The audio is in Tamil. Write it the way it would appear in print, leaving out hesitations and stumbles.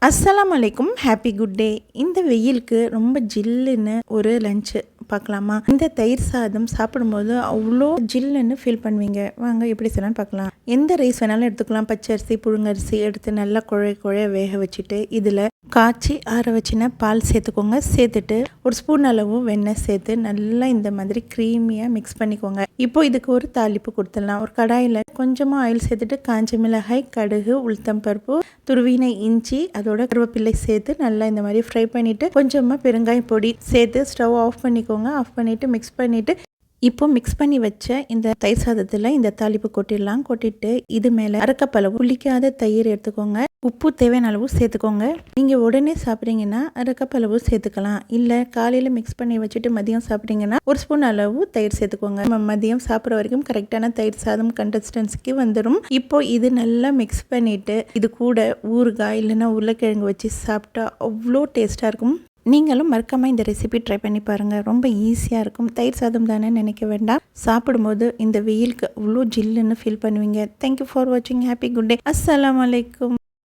அஸ்ஸலாமு அலைக்கும். Happy good day. இந்த வெயிலுக்கு ரொம்ப ஜில்லுன்னு ஒரு லஞ்சு பார்க்கலாமா? இந்த தயிர் சாதம் சாப்பிடும்போது அவ்வளோ ஜில்லுன்னு ஃபீல் பண்ணுவீங்க. வாங்க எப்படி செய்யலாம்னு பார்க்கலாம். எந்த ரைஸ் வேணாலும் எடுத்துக்கலாம். பச்சரிசி புழுங்கரிசி எடுத்து நல்லா குழைய வேக வச்சுட்டு இதில் காய்ச்சி ஆற வச்சுன்னா பால் சேர்த்துக்கோங்க. சேர்த்துட்டு ஒரு ஸ்பூன் அளவு வெண்ணெய் சேர்த்து நல்லா இந்த மாதிரி க்ரீமியாக மிக்ஸ் பண்ணிக்கோங்க. இப்போ இதுக்கு ஒரு தாளிப்பு கொடுத்துடலாம். ஒரு கடாயில் கொஞ்சமாக ஆயில் சேர்த்துட்டு காஞ்ச மிளகாய், கடுகு, உளுத்தம் பருப்பு, துருவின இஞ்சி, அதோட கருவேப்பிலை சேர்த்து நல்லா இந்த மாதிரி ஃப்ரை பண்ணிவிட்டு கொஞ்சமாக பெருங்காய பொடி சேர்த்து ஸ்டவ் ஆஃப் பண்ணிக்கோங்க. ஆஃப் பண்ணிவிட்டு மிக்ஸ் பண்ணிவிட்டு இப்போ மிக்ஸ் பண்ணி வச்ச இந்த தயிர் சாதத்தில் இந்த தாளிப்பு கொட்டிடலாம். கொட்டிட்டு இது மேலே அரைக்கப்பளவு புளிக்காத தயிர் எடுத்துக்கோங்க. உப்பு தேவையான அளவு சேர்த்துக்கோங்க. நீங்கள் உடனே சாப்பிட்றீங்கன்னா அரைக்கப்பளவு சேர்த்துக்கலாம். இல்லை காலையில் மிக்ஸ் பண்ணி வச்சுட்டு மதியம் சாப்பிட்றீங்கன்னா ஒரு ஸ்பூன் அளவு தயிர் சேர்த்துக்கோங்க. நம்ம மதியம் சாப்பிட்ற வரைக்கும் கரெக்டான தயிர் சாதம் கன்சிஸ்டன்சிக்கு வந்துடும். இப்போ இது நல்லா மிக்ஸ் பண்ணிவிட்டு இது கூட ஊறுகாய் இல்லைன்னா உருளைக்கிழங்கு வச்சு சாப்பிட்டா அவ்வளோ டேஸ்ட்டாக இருக்கும். நீங்களும் மறக்காமல் இந்த ரெசிபி ட்ரை பண்ணி பாருங்கள். ரொம்ப ஈஸியாக இருக்கும். தயிர் சாதம் தானே நினைக்க வேண்டாம். சாப்பிடும்போது இந்த வெயிலுக்கு அவ்வளோ ஜில்லுன்னு ஃபீல் பண்ணுவீங்க. தேங்க்யூ ஃபார் வாட்சிங். Happy good day. அஸ்ஸலாமு அலைக்கும்.